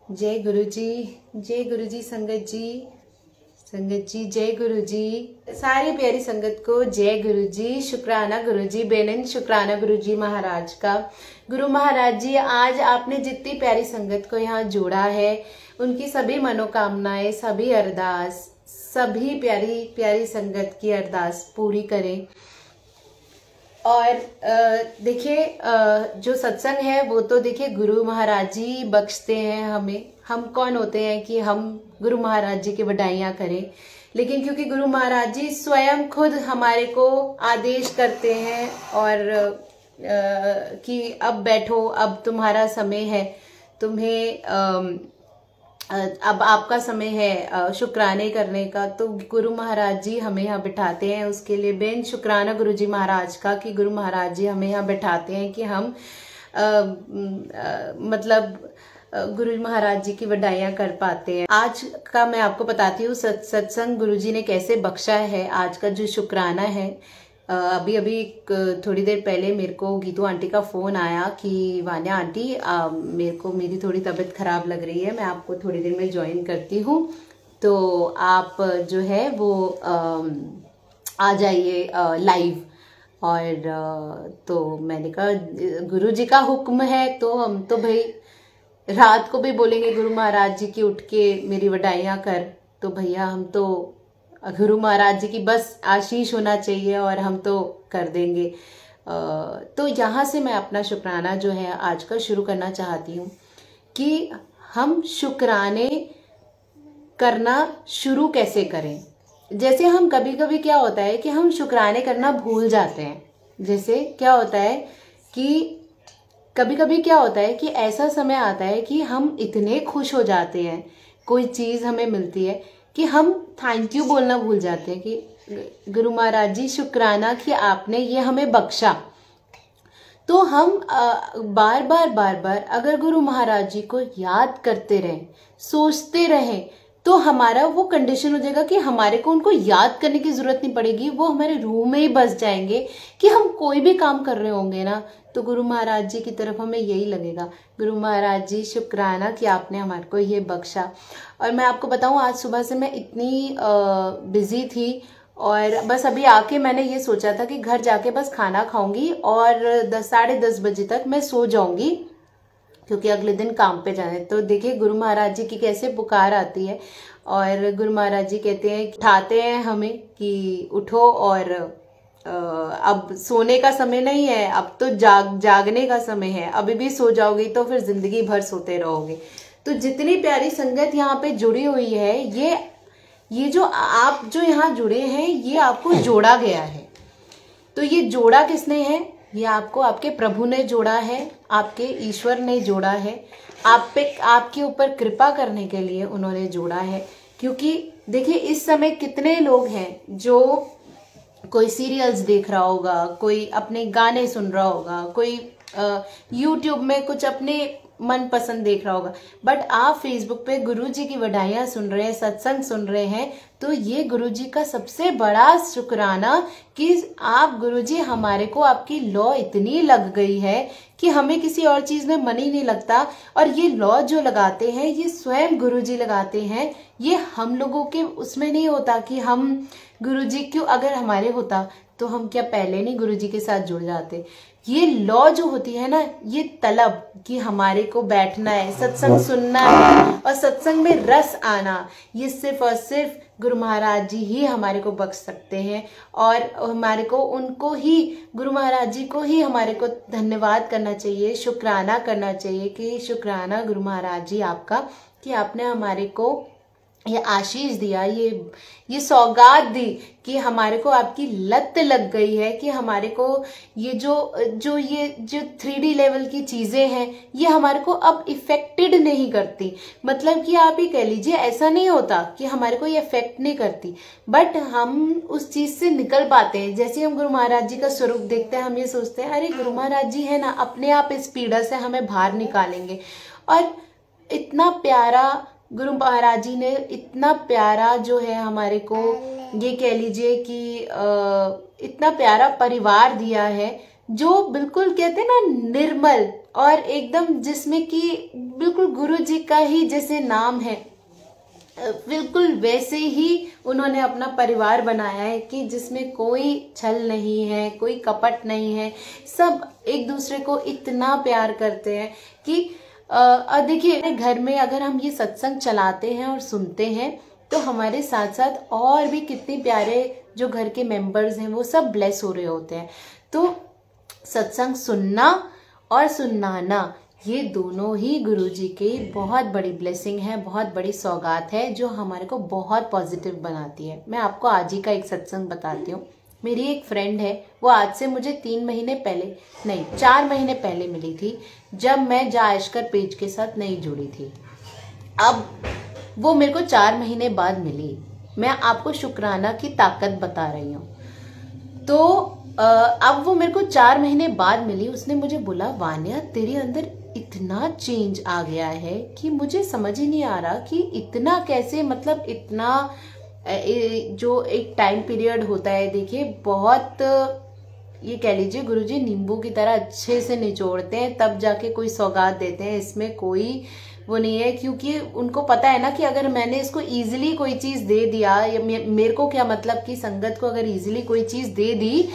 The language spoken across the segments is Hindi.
जय गुरु जी, जय गुरु जी। संगत जी जय गुरु जी। सारी प्यारी संगत को जय गुरु जी। शुक्राना गुरु जी बेनन, शुक्राना गुरु जी महाराज का। गुरु महाराज जी, आज आपने जितनी प्यारी संगत को यहाँ जोड़ा है, उनकी सभी मनोकामनाएं, सभी अरदास, सभी प्यारी प्यारी संगत की अरदास पूरी करें। और देखिए, जो सत्संग है वो तो देखिए गुरु महाराज जी बख्शते हैं हमें। हम कौन होते हैं कि हम गुरु महाराज जी की बधाइयाँ करें, लेकिन क्योंकि गुरु महाराज जी स्वयं खुद हमारे को आदेश करते हैं और कि अब बैठो, अब तुम्हारा समय है, तुम्हें अब आपका समय है शुक्राने करने का। तो गुरु महाराज जी हमें यहाँ बिठाते हैं, उसके लिए बेन शुक्राना गुरु जी महाराज का कि गुरु महाराज जी हमें यहाँ बिठाते हैं कि हम मतलब गुरु महाराज जी की बधाइयाँ कर पाते हैं। आज का मैं आपको बताती हूँ सत्संग गुरु जी ने कैसे बख्शा है। आज का जो शुक्राना है, अभी अभी थोड़ी देर पहले मेरे को गीतू आंटी का फोन आया कि वान्या आंटी, मेरे को मेरी थोड़ी तबीयत खराब लग रही है, मैं आपको थोड़ी देर में ज्वाइन करती हूँ, तो आप जो है वो आ जाइए लाइव। और तो मैंने कहा गुरु जी का हुक्म है तो हम तो भाई रात को भी बोलेंगे गुरु महाराज जी की उठ के मेरी बधाइयाँ कर, तो भैया हम तो गुरु महाराज जी की बस आशीष होना चाहिए और हम तो कर देंगे। तो यहाँ से मैं अपना शुक्राना जो है आज का शुरू करना चाहती हूँ कि हम शुक्राने करना शुरू कैसे करें। जैसे हम कभी कभी क्या होता है कि हम शुक्राने करना भूल जाते हैं। जैसे क्या होता है कि कभी कभी क्या होता है कि ऐसा समय आता है कि हम इतने खुश हो जाते हैं, कोई चीज़ हमें मिलती है कि हम थैंक यू बोलना भूल जाते हैं कि गुरु महाराज जी शुक्राना कि आपने ये हमें बख्शा। तो हम बार बार अगर गुरु महाराज जी को याद करते रहें, सोचते रहें, तो हमारा वो कंडीशन हो जाएगा कि हमारे को उनको याद करने की जरूरत नहीं पड़ेगी, वो हमारे रूह में ही बस जाएंगे कि हम कोई भी काम कर रहे होंगे ना तो गुरु महाराज जी की तरफ हमें यही लगेगा, गुरु महाराज जी शुक्राना कि आपने हमारे को ये बख्शा। और मैं आपको बताऊं, आज सुबह से मैं इतनी बिजी थी और बस अभी आके मैंने ये सोचा था कि घर जाके बस खाना खाऊंगी और 10-10:30 बजे तक मैं सो जाऊंगी, क्योंकि अगले दिन काम पे जाना है। तो देखिए गुरु महाराज जी की कैसे पुकार आती है और गुरु महाराज जी कहते हैं, उठाते हैं हमें कि उठो और अब सोने का समय नहीं है, अब तो जागने का समय है। अभी भी सो जाओगे तो फिर जिंदगी भर सोते रहोगे। तो जितनी प्यारी संगत यहाँ पे जुड़ी हुई है, ये जो आप जो यहाँ जुड़े हैं, ये आपको जोड़ा गया है। तो ये जोड़ा किसने है? ये आपको आपके प्रभु ने जोड़ा है, आपके ईश्वर ने जोड़ा है, आप पे आपके ऊपर कृपा करने के लिए उन्होंने जोड़ा है। क्योंकि देखिए इस समय कितने लोग हैं जो कोई सीरियल्स देख रहा होगा, कोई अपने गाने सुन रहा होगा, कोई यूट्यूब में कुछ अपने मन पसंद देख रहा होगा, बट आप फेसबुक पे गुरु जी की बधाइयाँ सुन रहे हैं, सत्संग सुन रहे हैं, तो ये गुरु जी का सबसे बड़ा शुक्राना कि आप गुरु जी हमारे को आपकी लौ इतनी लग गई है कि हमें किसी और चीज में मन ही नहीं लगता। और ये लौ जो लगाते हैं ये स्वयं गुरु जी लगाते हैं, ये हम लोगों के उसमें नहीं होता कि हम गुरु जी क्यों, अगर हमारे होता तो हम क्या पहले नहीं गुरु जी के साथ जुड़ जाते। ये लॉ जो होती है ना, ये तलब कि हमारे को बैठना है, सत्संग सुनना है और सत्संग में रस आना, ये सिर्फ और सिर्फ गुरु महाराज जी ही हमारे को बख्श सकते हैं। और हमारे को उनको ही, गुरु महाराज जी को ही हमारे को धन्यवाद करना चाहिए, शुक्राना करना चाहिए कि शुक्राना गुरु महाराज जी आपका कि आपने हमारे को ये आशीष दिया, ये सौगात दी कि हमारे को आपकी लत लग गई है कि हमारे को ये जो 3D लेवल की चीजें हैं ये हमारे को अब इफेक्टेड नहीं करती। मतलब कि आप ही कह लीजिए, ऐसा नहीं होता कि हमारे को ये इफेक्ट नहीं करती, बट हम उस चीज से निकल पाते हैं। जैसे हम गुरु महाराज जी का स्वरूप देखते हैं, हम ये सोचते हैं अरे गुरु महाराज जी है ना, अपने आप इस पीड़ा से हमें बाहर निकालेंगे। और इतना प्यारा गुरु महाराज जी ने, इतना प्यारा जो है हमारे को, ये कह लीजिए कि इतना प्यारा परिवार दिया है जो बिल्कुल कहते हैं ना निर्मल, और एकदम जिसमें कि बिल्कुल गुरु जी का ही जैसे नाम है, बिल्कुल वैसे ही उन्होंने अपना परिवार बनाया है कि जिसमें कोई छल नहीं है, कोई कपट नहीं है, सब एक दूसरे को इतना प्यार करते हैं कि देखिए घर में अगर हम ये सत्संग चलाते हैं और सुनते हैं तो हमारे साथ साथ और भी कितने प्यारे जो घर के मेंबर्स हैं वो सब ब्लेस हो रहे होते हैं। तो सत्संग सुनना और सुनाना ये दोनों ही गुरुजी की बहुत बड़ी ब्लेसिंग है, बहुत बड़ी सौगात है जो हमारे को बहुत पॉजिटिव बनाती है। मैं आपको आज ही का एक सत्संग बताती हूँ। मेरी एक फ्रेंड है, वो आज से मुझे 4 महीने पहले मिली थी, जब मैं जायशकर पेज के साथ नहीं जुड़ी थी। अब वो मेरे को 4 महीने बाद मिली। मैं आपको शुक्राना की ताकत बता रही हूँ। तो अब वो मेरे को 4 महीने बाद मिली। उसने मुझे बोला, वान्या तेरे अंदर इतना चेंज आ गया है कि मुझे समझ ही नहीं आ रहा कि इतना कैसे, मतलब इतना जो एक टाइम पीरियड होता है, देखिए बहुत ये कह लीजिए गुरुजी नींबू की तरह अच्छे से निचोड़ते हैं तब जाके कोई सौगात देते हैं। इसमें कोई वो नहीं है, क्योंकि उनको पता है ना कि अगर मैंने इसको इजीली कोई चीज दे दिया, या मेरे को क्या मतलब कि संगत को अगर इजीली कोई चीज दे दी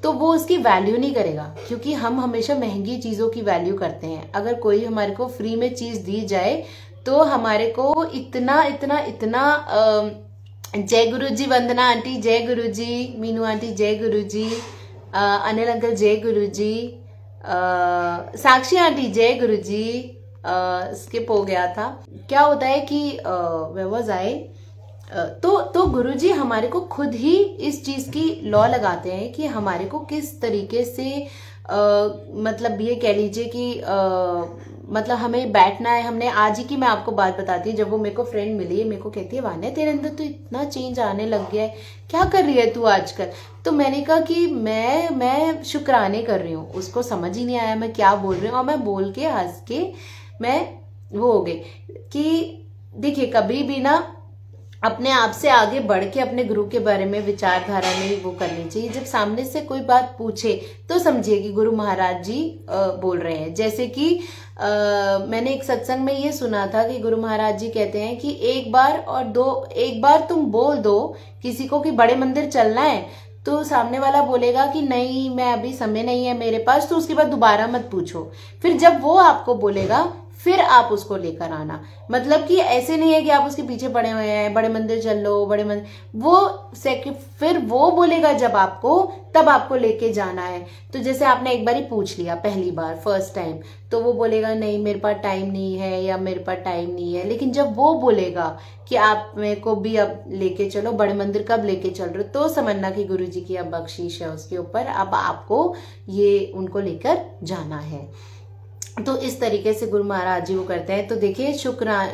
तो वो उसकी वैल्यू नहीं करेगा, क्योंकि हम हमेशा महंगी चीजों की वैल्यू करते हैं। अगर कोई हमारे को फ्री में चीज दी जाए तो हमारे को इतना इतना इतना जय गुरुजी, वंदना आंटी जय गुरुजी, मीनू आंटी जय गुरुजी, अनिल अंकल जय गुरुजी, साक्षी आंटी जय गुरुजी, स्किप हो गया था। क्या होता है कि वेवर्स आए तो गुरुजी हमारे को खुद ही इस चीज की लॉ लगाते हैं कि हमारे को किस तरीके से मतलब ये कह लीजिए कि मतलब हमें बैठना है। हमने आज ही की मैं आपको बात बताती हूँ। जब वो मेरे को फ्रेंड मिली है, मेरे को कहती है, वान्या तेरे अंदर तो इतना चेंज आने लग गया है, क्या कर रही है तू आजकल? तो मैंने कहा कि मैं शुक्राने कर रही हूँ। उसको समझ ही नहीं आया मैं क्या बोल रही हूँ, और मैं बोल के हंस के मैं वो हो गई कि देखिए कभी भी ना अपने आप से आगे बढ़ के अपने गुरु के बारे में विचारधारा में वो करनी चाहिए। जब सामने से कोई बात पूछे तो समझिए कि गुरु महाराज जी बोल रहे हैं। जैसे कि मैंने एक सत्संग में ये सुना था कि गुरु महाराज जी कहते हैं कि एक बार तुम बोल दो किसी को कि बड़े मंदिर चलना है, तो सामने वाला बोलेगा कि नहीं मैं अभी समय नहीं है मेरे पास, तो उसके बाद दोबारा मत पूछो। फिर जब वो आपको बोलेगा फिर आप उसको लेकर आना। मतलब कि ऐसे नहीं है कि आप उसके पीछे पड़े हुए हैं, बड़े मंदिर चल लो, बड़े मंदिर, फिर वो बोलेगा जब आपको, तब आपको लेके जाना है। तो जैसे आपने एक बार ही पूछ लिया पहली बार फर्स्ट टाइम, तो वो बोलेगा नहीं मेरे पास टाइम नहीं है या मेरे पास टाइम नहीं है। लेकिन जब वो बोलेगा कि आप मेरे को भी अब लेके चलो, बड़े मंदिर कब लेके चल रहे हो, तो समझना कि गुरु जी की अब बख्शीश है उसके ऊपर, अब आपको ये उनको लेकर जाना है। तो इस तरीके से गुरु महाराज जी वो करते हैं। तो देखिए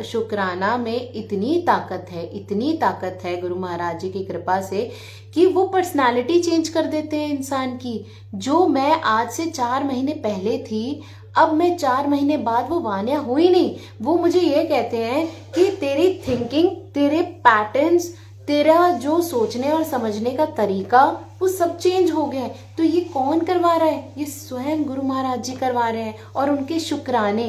शुक्राना में इतनी ताकत है गुरु महाराज जी की कृपा से कि वो पर्सनालिटी चेंज कर देते हैं इंसान की। जो मैं आज से 4 महीने पहले थी, अब मैं 4 महीने बाद वो वान्या हुई नहीं। वो मुझे ये कहते हैं कि तेरी थिंकिंग, तेरे पैटर्न्स, तेरा जो सोचने और समझने का तरीका वो सब चेंज हो गया है। तो ये कौन करवा रहा है? ये स्वयं गुरु महाराज जी करवा रहे हैं। और उनके शुक्राने,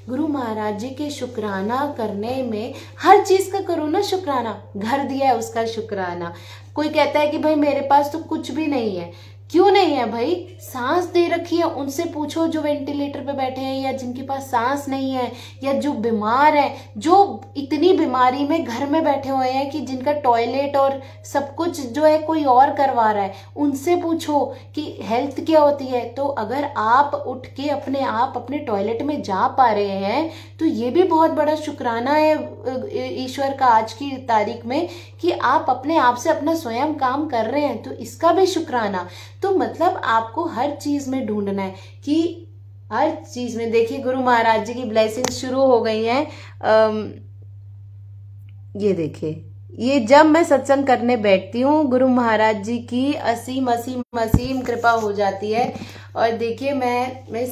गुरु महाराज जी के शुक्राना करने में, हर चीज का करो ना शुक्राना। घर दिया है उसका शुक्राना। कोई कहता है कि भाई मेरे पास तो कुछ भी नहीं है। क्यों नहीं है भाई? सांस दे रखी है, उनसे पूछो जो वेंटिलेटर पे बैठे हैं या जिनके पास सांस नहीं है, या जो बीमार है, जो इतनी बीमारी में घर में बैठे हुए हैं कि जिनका टॉयलेट और सब कुछ जो है कोई और करवा रहा है, उनसे पूछो कि हेल्थ क्या होती है। तो अगर आप उठ के अपने आप अपने टॉयलेट में जा पा रहे हैं तो ये भी बहुत बड़ा शुक्राना है ईश्वर का आज की तारीख में कि आप अपने आप से अपना स्वयं काम कर रहे हैं। तो इसका भी शुक्राना। तो मतलब आपको हर चीज में ढूंढना है कि हर चीज में, देखिए गुरु महाराज जी की ब्लेसिंग शुरू हो गई है। ये देखिए, ये जब मैं सत्संग करने बैठती हूँ गुरु महाराज जी की असीम कृपा हो जाती है। और देखिए मैं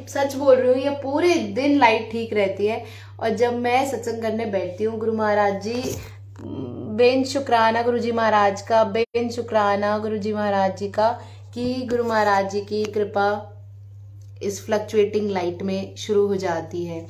सच बोल रही हूँ, ये पूरे दिन लाइट ठीक रहती है। और जब मैं सत्संग करने बैठती हूँ, गुरु महाराज जी, बेन शुक्राना गुरु जी महाराज का, बेन शुक्राना गुरु जी महाराज जी का कि गुरु महाराज जी की कृपा इस फ्लक्चुएटिंग लाइट में शुरू हो जाती है।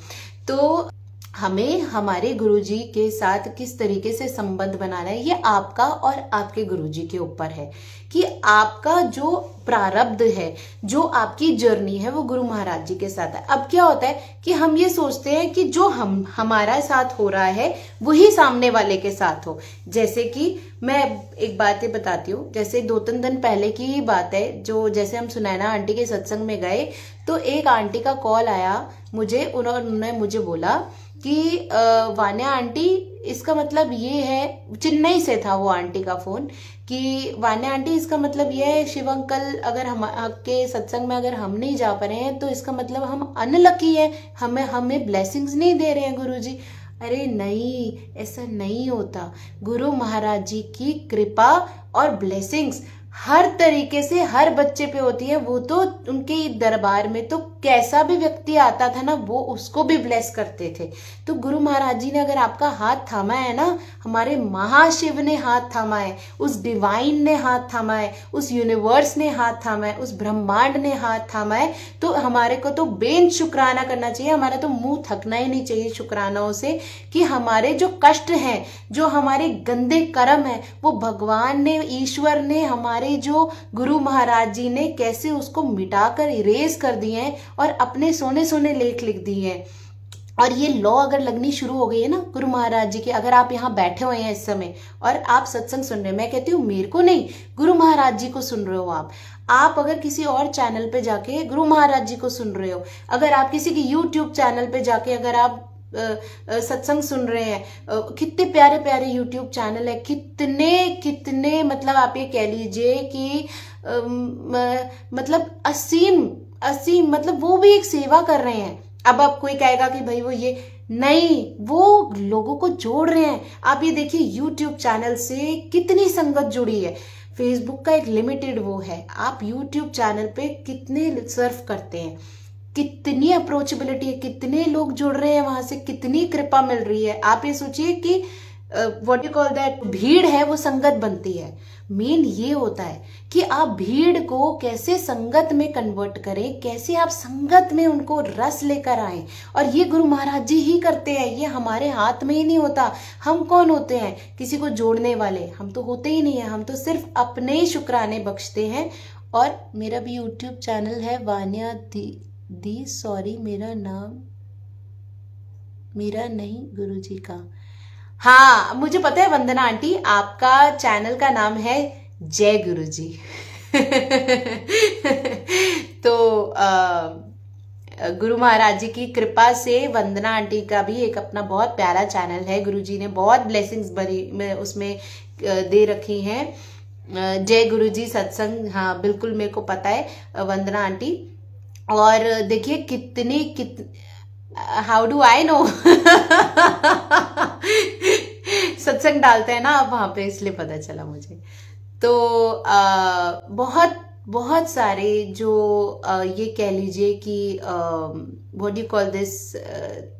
तो हमें हमारे गुरुजी के साथ किस तरीके से संबंध बनाना है, ये आपका और आपके गुरुजी के ऊपर है कि आपका जो प्रारब्ध है, जो आपकी जर्नी है, वो गुरु महाराज जी के साथ है। अब क्या होता है कि हम ये सोचते हैं कि जो हमारा साथ हो रहा है वही सामने वाले के साथ हो। जैसे कि मैं एक बात ये बताती हूँ, जैसे 2-3 दिन पहले की ही बात है, जो जैसे हम सुनैना आंटी के सत्संग में गए तो एक आंटी का कॉल आया मुझे, उन्होंने मुझे बोला कि वान्या आंटी, इसका मतलब ये है, चेन्नई से था वो आंटी का फोन, कि वान्या आंटी इसका मतलब ये है शिव अंकल अगर हम आपके सत्संग में अगर हम नहीं जा पा रहे हैं तो इसका मतलब हम अनलकी है, हमें ब्लेसिंग्स नहीं दे रहे हैं गुरुजी। अरे नहीं, ऐसा नहीं होता। गुरु महाराज जी की कृपा और ब्लेसिंग्स हर तरीके से हर बच्चे पे होती है। वो तो उनके दरबार में तो कैसा भी व्यक्ति आता था ना, वो उसको भी ब्लेस करते थे। तो गुरु महाराज जी ने अगर आपका हाथ थामा है ना, हमारे महाशिव ने हाथ थामा है, उस डिवाइन ने हाथ थामा है, उस यूनिवर्स ने हाथ थामा है, उस ब्रह्मांड ने हाथ थामा है, तो हमारे को तो बेन शुक्राना करना चाहिए। हमारा तो मुंह थकना ही नहीं चाहिए शुक्रानाओं से कि हमारे जो कष्ट हैं, जो हमारे गंदे कर्म है, वो भगवान ने, ईश्वर ने, हमारे जो गुरु महाराज जी ने कैसे उसको मिटाकर इरेज कर दिए हैं और अपने सोने सोने लेख लिख दिए हैं। और ये लॉ अगर लगनी शुरू हो गई है ना गुरु महाराज जी की, अगर आप यहाँ बैठे हुए हैं इस समय और आप सत्संग सुन रहे हैं, मैं कहती हूँ मेरे को नहीं, गुरु महाराज जी को सुन रहे हो आप अगर किसी और चैनल पे जाके गुरु महाराज जी को सुन रहे हो, अगर आप किसी की यूट्यूब चैनल पे जाके अगर आप सत्संग सुन रहे हैं, कितने प्यारे प्यारे यूट्यूब चैनल है, कितने मतलब आप ये कह लीजिए कि मतलब असीम मतलब वो भी एक सेवा कर रहे हैं। अब आप कोई कहेगा कि भाई वो ये नहीं, वो लोगों को जोड़ रहे हैं। आप ये देखिए यूट्यूब चैनल से कितनी संगत जुड़ी है। फेसबुक का एक लिमिटेड वो है, आप यूट्यूब चैनल पे कितने सर्व करते हैं, कितनी अप्रोचेबिलिटी है, कितने लोग जुड़ रहे हैं वहां से, कितनी कृपा मिल रही है। आप ये सोचिए कि व्हाट यू कॉल दैट, भीड़ है वो संगत बनती है। मेन ये होता है कि आप भीड़ को कैसे संगत में कन्वर्ट करें, कैसे आप संगत में उनको रस लेकर आए, और ये गुरु महाराज जी ही करते हैं। ये हमारे हाथ में ही नहीं होता। हम कौन होते हैं किसी को जोड़ने वाले? हम तो होते ही नहीं है, हम तो सिर्फ अपने शुक्राने बख्शते हैं। और मेरा भी यूट्यूब चैनल है वान्या दी सॉरी, मेरा नाम मेरा नहीं गुरुजी का। हाँ मुझे पता है वंदना आंटी, आपका चैनल का नाम है जय गुरुजी। तो गुरु महाराज जी की कृपा से वंदना आंटी का भी एक अपना बहुत प्यारा चैनल है। गुरुजी ने बहुत ब्लेसिंग्स भरी उसमें दे रखी हैं। जय गुरुजी सत्संग, हाँ बिल्कुल मेरे को पता है वंदना आंटी। और देखिए हाउ डू आई नो, सत्संग डालते हैं ना आप वहां पे, इसलिए पता चला मुझे। तो बहुत सारे जो ये कह लीजिए कि what you call this,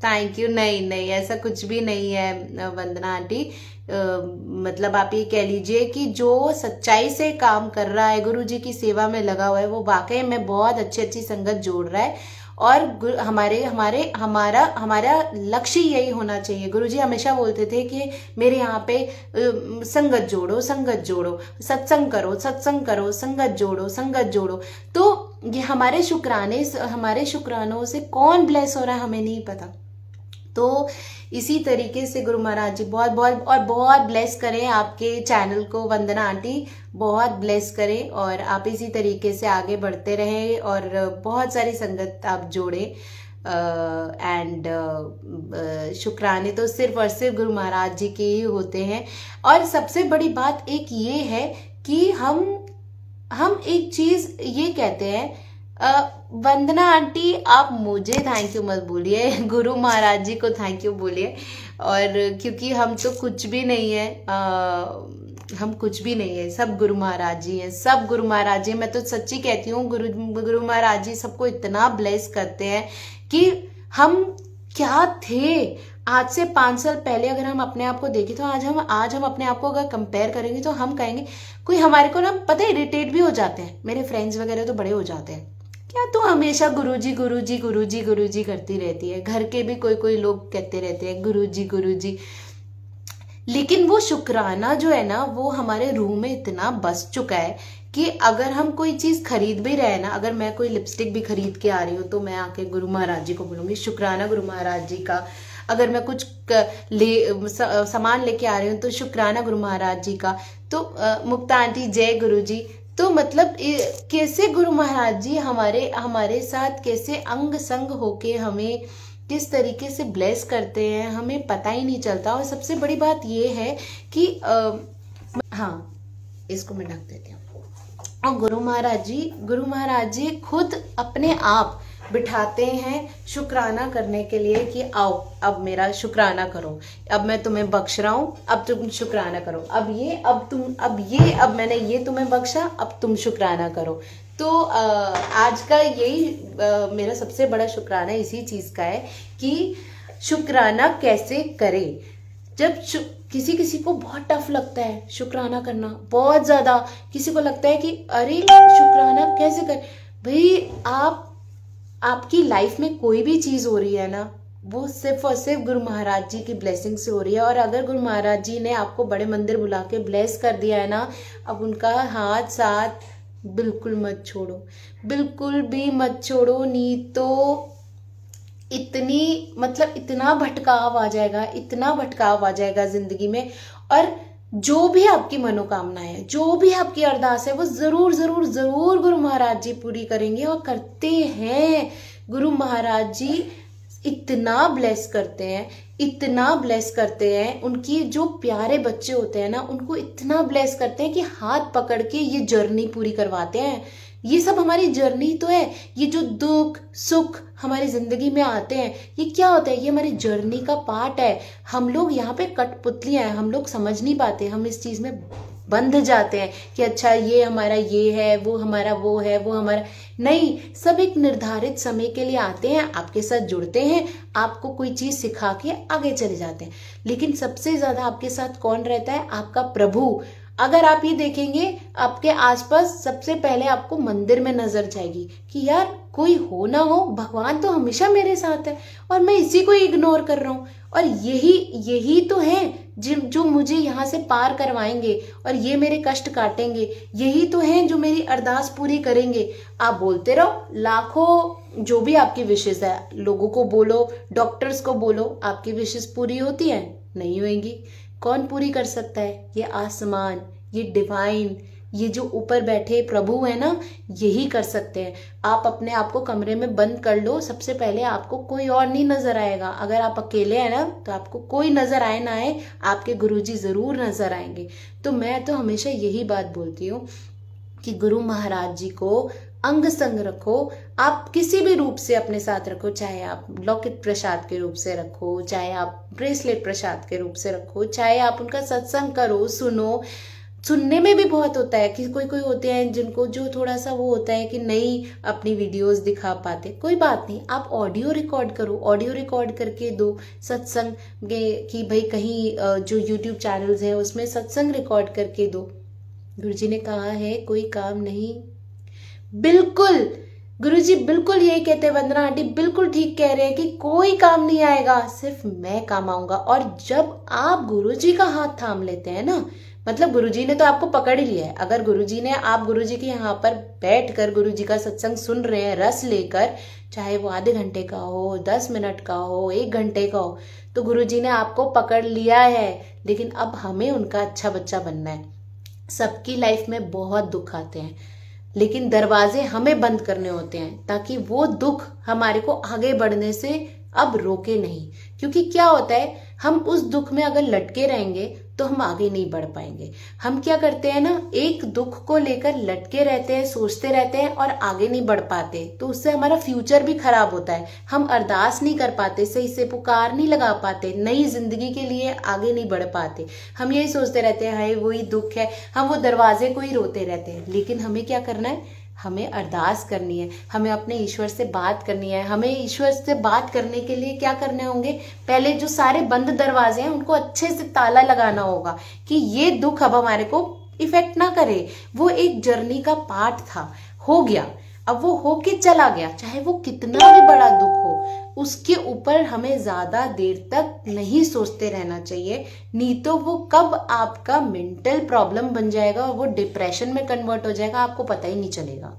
thank you, नहीं ऐसा कुछ भी नहीं है वंदना आंटी। मतलब आप ये कह लीजिए कि जो सच्चाई से काम कर रहा है, गुरु जी की सेवा में लगा हुआ है, वो वाकई में बहुत अच्छी संगत जोड़ रहा है। और हमारा लक्ष्य यही होना चाहिए। गुरुजी हमेशा बोलते थे कि मेरे यहाँ पे संगत जोड़ो, सत्संग करो, संगत जोड़ो। तो ये हमारे शुक्रानों से कौन ब्लेस हो रहा है हमें नहीं पता। तो इसी तरीके से गुरु महाराज जी बहुत ब्लेस करें आपके चैनल को। वंदना आंटी बहुत ब्लेस करें और आप इसी तरीके से आगे बढ़ते रहें और बहुत सारी संगत आप जोड़े। एंड शुक्राने तो सिर्फ और सिर्फ गुरु महाराज जी के ही होते हैं। और सबसे बड़ी बात एक ये है कि हम एक चीज ये कहते हैं, वंदना आंटी आप मुझे थैंक यू मत बोलिए, गुरु महाराज जी को थैंक यू बोलिए। और क्योंकि हम तो कुछ भी नहीं है, हम कुछ भी नहीं है, सब गुरु महाराज जी हैं, सब गुरु महाराज जी। मैं तो सच्ची कहती हूँ गुरु महाराज जी सबको इतना ब्लेस करते हैं कि हम क्या थे आज से 5 साल पहले अगर हम अपने आप को देखें तो आज हम अपने आप को अगर कंपेयर करेंगे तो हम कहेंगे, कोई हमारे को ना पता है इरिटेट भी हो जाते हैं, मेरे फ्रेंड्स वगैरह तो बड़े हो जाते हैं क्या तू हमेशा गुरुजी गुरुजी गुरुजी गुरुजी करती रहती है? घर के भी कोई कोई लोग कहते रहते हैं गुरुजी गुरुजी, लेकिन वो शुक्राना जो है ना वो हमारे रूह में इतना बस चुका है कि अगर हम कोई चीज खरीद भी रहे ना, अगर मैं कोई लिपस्टिक भी खरीद के आ रही हूँ तो मैं आके गुरु महाराज जी को बोलूंगी शुक्राना गुरु महाराज जी का। अगर मैं कुछ सामान लेके आ रही हूँ तो शुक्राना गुरु महाराज जी का। तो मुक्ता आंटी जय गुरु जी। तो मतलब कैसे गुरु महाराज जी हमारे साथ कैसे अंग संग होके हमें किस तरीके से ब्लेस करते हैं हमें पता ही नहीं चलता। और सबसे बड़ी बात ये है कि हाँ, इसको मैं ढक देती हूँ। और गुरु महाराज जी खुद अपने आप बिठाते हैं शुक्राना करने के लिए कि आओ अब मेरा शुक्राना करो, अब मैं तुम्हें बख्श रहा हूं, अब तुम शुक्राना करो, अब मैंने ये तुम्हें बख्शा, अब तुम शुक्राना करो। तो आज का यही मेरा सबसे बड़ा शुक्राना इसी चीज का है कि शुक्राना कैसे करें। जब किसी को बहुत टफ लगता है शुक्राना करना, बहुत ज्यादा किसी को लगता है कि अरे शुक्राना कैसे कर। भाई आपकी लाइफ में कोई भी चीज हो रही है ना वो सिर्फ और सिर्फ गुरु महाराज जी की ब्लेसिंग से हो रही है। और अगर गुरु महाराज जी ने आपको बड़े मंदिर बुला के ब्लेस कर दिया है ना, अब उनका हाथ साथ बिल्कुल मत छोड़ो, बिल्कुल भी मत छोड़ो, नहीं तो इतना भटकाव आ जाएगा जिंदगी में। और जो भी आपकी मनोकामना है, जो भी आपकी अरदास है, वो जरूर जरूर जरूर गुरु महाराज जी पूरी करेंगे और करते हैं। गुरु महाराज जी इतना ब्लेस करते हैं, उनकी जो प्यारे बच्चे होते हैं ना उनको इतना ब्लेस करते हैं कि हाथ पकड़ के ये जर्नी पूरी करवाते हैं। ये सब हमारी जर्नी तो है। ये जो दुख सुख हमारी जिंदगी में आते हैं ये क्या होता है, ये हमारी जर्नी का पार्ट है। हम लोग यहाँ पे कठपुतलियां हैं, हम लोग समझ नहीं पाते, हम इस चीज में बंध जाते हैं कि अच्छा ये हमारा ये है, वो हमारा वो है, वो हमारा नहीं। सब एक निर्धारित समय के लिए आते हैं, आपके साथ जुड़ते हैं, आपको कोई चीज सिखा के आगे चले जाते हैं। लेकिन सबसे ज्यादा आपके साथ कौन रहता है? आपका प्रभु। अगर आप ये देखेंगे आपके आसपास सबसे पहले आपको मंदिर में नजर जाएगी कि यार कोई हो ना हो भगवान तो हमेशा मेरे साथ है और मैं इसी को इग्नोर कर रहा हूँ। और यही तो है जो मुझे यहाँ से पार करवाएंगे और ये मेरे कष्ट काटेंगे, यही तो हैं जो मेरी अरदास पूरी करेंगे। आप बोलते रहो लाखों जो भी आपकी विशेष है, लोगों को बोलो, डॉक्टर्स को बोलो, आपकी विशेष पूरी होती है? नहीं होंगी। कौन पूरी कर सकता है? ये आसमान, ये डिवाइन, ये जो ऊपर बैठे प्रभु है ना, यही कर सकते हैं। आप अपने आप को कमरे में बंद कर लो, सबसे पहले आपको कोई और नहीं नजर आएगा। अगर आप अकेले हैं ना तो आपको कोई नजर आए ना आए, आपके गुरुजी जरूर नजर आएंगे। तो मैं तो हमेशा यही बात बोलती हूँ कि गुरु महाराज जी को अंग संग रखो। आप किसी भी रूप से अपने साथ रखो, चाहे आप लौकिक प्रसाद के रूप से रखो, चाहे आप ब्रेसलेट प्रसाद के रूप से रखो, चाहे आप उनका सत्संग करो, सुनो। सुनने में भी बहुत होता है कि कोई होते हैं जिनको जो थोड़ा सा वो होता है कि नहीं अपनी वीडियोस दिखा पाते, कोई बात नहीं, आप ऑडियो रिकॉर्ड करो, ऑडियो रिकॉर्ड करके दो सत्संग कि भाई कहीं जो यूट्यूब चैनल्स हैं उसमें सत्संग रिकॉर्ड करके दो। गुरुजी ने कहा है कोई काम नहीं, बिल्कुल गुरुजी बिल्कुल यही कहते हैं। वंदना आंटी बिल्कुल ठीक कह रहे हैं कि कोई काम नहीं आएगा, सिर्फ मैं काम आऊंगा। और जब आप गुरुजी का हाथ थाम लेते हैं ना, मतलब गुरुजी ने तो आपको पकड़ ही लिया है। अगर गुरुजी ने आप गुरुजी के यहाँ पर बैठकर गुरुजी का सत्संग सुन रहे हैं रस लेकर, चाहे वो आधे घंटे का हो, 10 मिनट का हो, 1 घंटे का हो, तो गुरुजी ने आपको पकड़ लिया है। लेकिन अब हमें उनका अच्छा बच्चा बनना है। सबकी लाइफ में बहुत दुख आते हैं, लेकिन दरवाजे हमें बंद करने होते हैं ताकि वो दुख हमारे को आगे बढ़ने से अब रोके नहीं। क्योंकि क्या होता है, हम उस दुख में अगर लटके रहेंगे तो हम आगे नहीं बढ़ पाएंगे। हम क्या करते हैं ना, एक दुख को लेकर लटके रहते हैं, सोचते रहते हैं और आगे नहीं बढ़ पाते, तो उससे हमारा फ्यूचर भी खराब होता है। हम अरदास नहीं कर पाते, सही से पुकार नहीं लगा पाते, नई जिंदगी के लिए आगे नहीं बढ़ पाते। हम यही सोचते रहते हैं हाय वही दुख है, हम वो दरवाजे को ही रोते रहते हैं। लेकिन हमें क्या करना है, हमें अरदास करनी है, हमें अपने ईश्वर से बात करनी है। हमें ईश्वर से बात करने के लिए क्या करने होंगे, पहले जो सारे बंद दरवाजे हैं उनको अच्छे से ताला लगाना होगा कि ये दुख अब हमारे को इफेक्ट ना करे। वो एक जर्नी का पार्ट था, हो गया, अब वो होके चला गया, चाहे वो कितना भी बड़ा दुख हो, उसके ऊपर हमें ज्यादा देर तक नहीं सोचते रहना चाहिए, नहीं तो वो कब आपका मेंटल प्रॉब्लम बन जाएगा और वो डिप्रेशन में कन्वर्ट हो जाएगा, आपको पता ही नहीं चलेगा।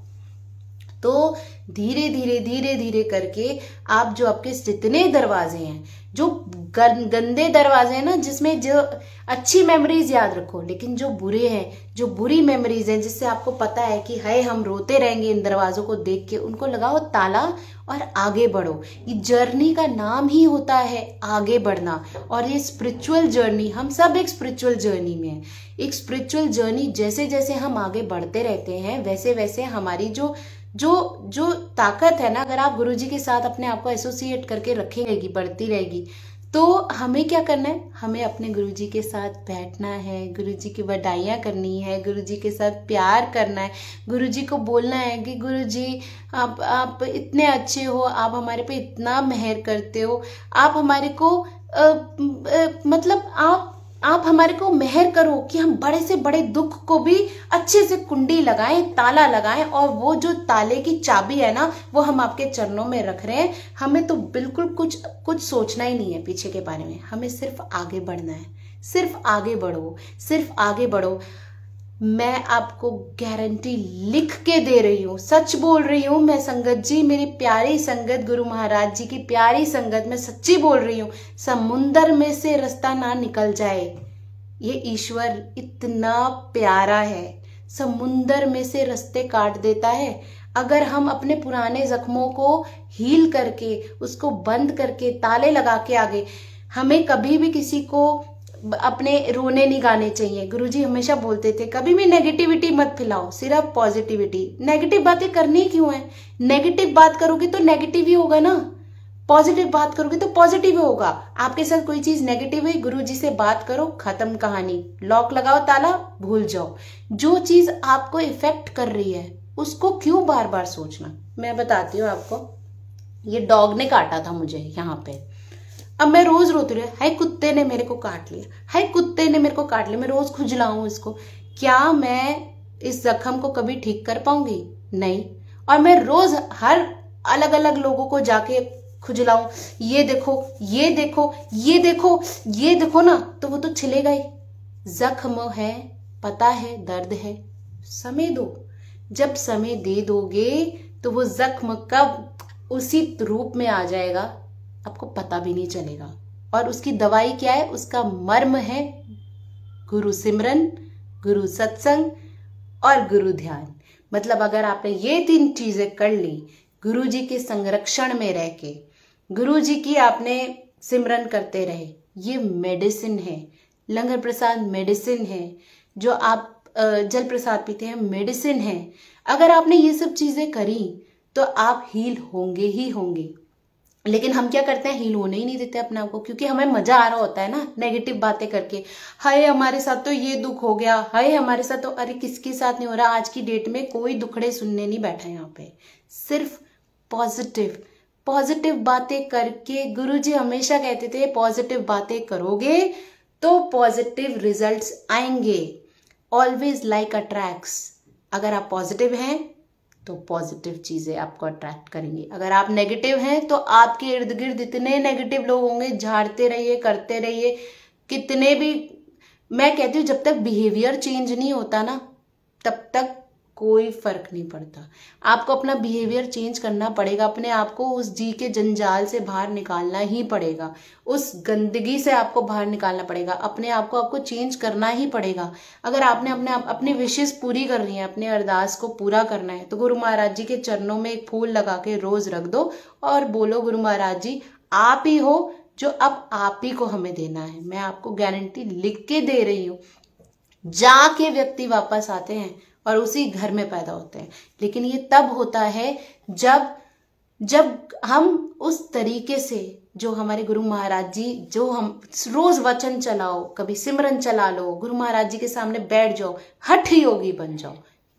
तो धीरे धीरे धीरे धीरे करके आप जो आपके जितने दरवाजे हैं, जो गंदे दरवाजे हैं ना, जिसमें जो अच्छी मेमोरीज याद रखो, लेकिन जो बुरे हैं, जो बुरी मेमोरीज हैं, जिससे आपको पता है कि हाय हम रोते रहेंगे इन दरवाजों को देख के, उनको लगाओ ताला और आगे बढ़ो। ये जर्नी का नाम ही होता है आगे बढ़ना, और ये स्पिरिचुअल जर्नी, हम सब एक स्पिरिचुअल जर्नी में है। एक स्पिरिचुअल जर्नी, जैसे जैसे हम आगे बढ़ते रहते हैं वैसे वैसे हमारी जो जो जो ताकत है ना, अगर आप गुरुजी के साथ अपने आप को एसोसिएट करके रखेंगे, बढ़ती रहेगी। तो हमें क्या करना है, हमें अपने गुरुजी के साथ बैठना है, गुरुजी की बधाइयाँ करनी है, गुरुजी के साथ प्यार करना है, गुरुजी को बोलना है कि गुरुजी आप इतने अच्छे हो, आप हमारे पे इतना मेहर करते हो, आप हमारे को मतलब आप हमारे को मेहर करो कि हम बड़े से बड़े दुख को भी अच्छे से कुंडी लगाएं, ताला लगाएं, और वो जो ताले की चाबी है ना, वो हम आपके चरणों में रख रहे हैं। हमें तो बिल्कुल कुछ सोचना ही नहीं है पीछे के बारे में, हमें सिर्फ आगे बढ़ना है। सिर्फ आगे बढ़ो, सिर्फ आगे बढ़ो। मैं आपको गारंटी लिख के दे रही हूँ, सच बोल रही हूँ मैं संगत जी, मेरी प्यारी संगत, गुरु महाराज जी की प्यारी संगत, मैं सच्ची बोल रही हूँ। समुंदर में से रास्ता ना निकल जाए, ये ईश्वर इतना प्यारा है, समुंदर में से रास्ते काट देता है। अगर हम अपने पुराने जख्मों को हील करके, उसको बंद करके, ताले लगा के आगे, हमें कभी भी किसी को अपने रोने नहीं गाने चाहिए। गुरुजी हमेशा बोलते थे कभी भी नेगेटिविटी मत फैलाओ, सिर्फ पॉजिटिविटी। नेगेटिव बातें करनी क्यों है? नेगेटिव बात करोगे तो नेगेटिव ही होगा ना, पॉजिटिव बात करोगे तो पॉजिटिव होगा। आपके साथ कोई चीज नेगेटिव हुई, गुरुजी से बात करो, खत्म कहानी, लॉक लगाओ, ताला, भूल जाओ। जो चीज आपको इफेक्ट कर रही है उसको क्यों बार बार सोचना। मैं बताती हूँ आपको, ये डॉग ने काटा था मुझे यहाँ पे, अब मैं रोज रोती रही, हाय कुत्ते ने मेरे को काट लिया, हाय कुत्ते ने मेरे को काट लिया, मैं रोज खुजलाऊं इसको, क्या मैं इस जख्म को कभी ठीक कर पाऊंगी? नहीं। और मैं रोज हर अलग अलग लोगों को जाके खुजलाऊं, ये देखो, ये देखो, ये देखो, ये देखो ना, तो वो तो छिलेगा ही। जख्म है, पता है दर्द है, समय दो। जब समय दे दोगे तो वो जख्म कब उसी रूप में आ जाएगा आपको पता भी नहीं चलेगा। और उसकी दवाई क्या है? उसका मर्म है गुरु सिमरन, गुरु सत्संग और गुरु ध्यान। मतलब अगर आपने ये 3 चीजें कर ली, गुरु जी के संरक्षण में रह के, गुरु जी की आपने सिमरन करते रहे, ये मेडिसिन है। लंगर प्रसाद मेडिसिन है, जो आप जल प्रसाद पीते हैं मेडिसिन है। अगर आपने ये सब चीजें करी तो आप हील होंगे ही होंगे। लेकिन हम क्या करते हैं, हील होने ही नहीं देते अपने आप को, क्योंकि हमें मजा आ रहा होता है ना नेगेटिव बातें करके। हाय हमारे साथ तो ये दुख हो गया, हाय हमारे साथ तो, अरे किसके साथ नहीं हो रहा। आज की डेट में कोई दुखड़े सुनने नहीं बैठा यहाँ पे, सिर्फ पॉजिटिव पॉजिटिव बातें करके। गुरुजी हमेशा कहते थे पॉजिटिव बातें करोगे तो पॉजिटिव रिजल्ट्स आएंगे। Always like attracts. अगर आप पॉजिटिव हैं तो पॉजिटिव चीजें आपको अट्रैक्ट करेंगी। अगर आप नेगेटिव हैं तो आपके इर्द गिर्द इतने नेगेटिव लोग होंगे, झाड़ते रहिए, करते रहिए। कितने भी, मैं कहती हूँ जब तक बिहेवियर चेंज नहीं होता ना, तब तक कोई फर्क नहीं पड़ता। आपको अपना बिहेवियर चेंज करना पड़ेगा, अपने आप को उस जी के जंजाल से बाहर निकालना ही पड़ेगा, उस गंदगी से आपको बाहर निकालना पड़ेगा, अपने आप को आपको चेंज करना ही पड़ेगा। अगर आपने अपनी विशेष पूरी करनी है, अपने अरदास को पूरा करना है, तो गुरु महाराज जी के चरणों में एक फूल लगा के रोज रख दो और बोलो गुरु महाराज जी आप ही हो जो अब आप ही को हमें देना है। मैं आपको गारंटी लिख के दे रही हूँ। जाके व्यक्ति वापस आते हैं और उसी घर में पैदा होते हैं। लेकिन ये तब होता है जब हम उस तरीके से, जो हमारे गुरु महाराज जी, जो हम रोज वचन चलाओ, कभी सिमरन चला लो, गुरु महाराज जी के सामने बैठ जाओ, हठ योगी बन जाओ।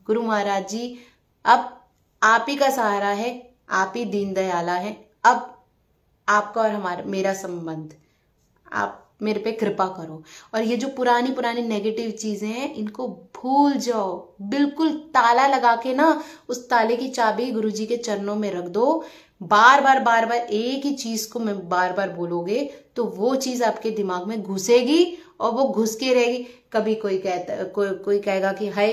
गुरु महाराज जी अब आप ही का सहारा है, आप ही दीन दयाला है। अब आपका और मेरा संबंध, आप मेरे पे कृपा करो, और ये जो पुरानी पुरानी नेगेटिव चीजें हैं इनको भूल जाओ, बिल्कुल ताला लगा के ना उस ताले की चाबी गुरुजी के चरणों में रख दो। बार बार एक ही चीज को मैं बार बार बोलोगे तो वो चीज आपके दिमाग में घुसेगी और वो घुस के रहेगी। कभी कोई कहता कोई कहेगा कि हाय,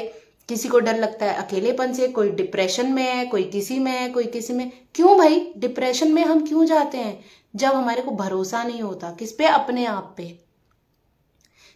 किसी को डर लगता है अकेलेपन से, कोई डिप्रेशन में है, कोई किसी में है, कोई किसी में। क्यों भाई डिप्रेशन में हम क्यों जाते हैं? जब हमारे को भरोसा नहीं होता किस पे? अपने आप पे।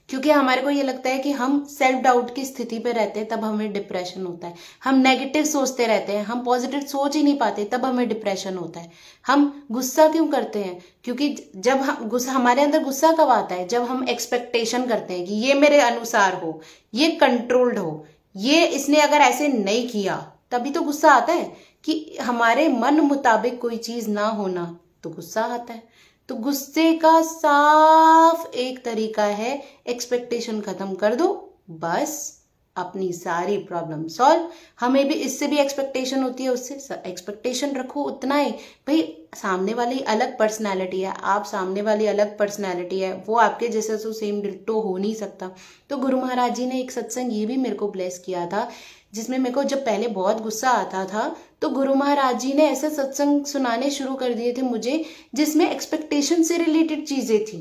क्योंकि हमारे को ये लगता है कि हम सेल्फ डाउट की स्थिति पे रहते हैं, तब हमें डिप्रेशन होता है। हम नेगेटिव सोचते रहते हैं, हम पॉजिटिव सोच ही नहीं पाते, तब हमें डिप्रेशन होता है। हम गुस्सा क्यों करते हैं? क्योंकि जब हम गुस्सा, हमारे अंदर गुस्सा कब आता है? जब हम एक्सपेक्टेशन करते हैं कि ये मेरे अनुसार हो, ये कंट्रोल्ड हो, ये इसने अगर ऐसे नहीं किया, तभी तो गुस्सा आता है। कि हमारे मन मुताबिक कोई चीज ना होना तो गुस्सा आता है। तो गुस्से का साफ एक तरीका है, एक्सपेक्टेशन खत्म कर दो, बस अपनी सारी प्रॉब्लम सॉल्व। हमें भी इससे भी एक्सपेक्टेशन होती है, उससे एक्सपेक्टेशन रखो उतना ही। भाई सामने वाली अलग पर्सनालिटी है, आप सामने वाली अलग पर्सनालिटी है, वो आपके जैसे तो सेम डिट्टो हो नहीं सकता। तो गुरु महाराज जी ने एक सत्संग ये भी मेरे को ब्लेस किया था, जिसमें मेरे को जब पहले बहुत गुस्सा आता था तो गुरु महाराज जी ने ऐसे सत्संग सुनाने शुरू कर दिए थे मुझे, जिसमें एक्सपेक्टेशन से रिलेटेड चीजें थी।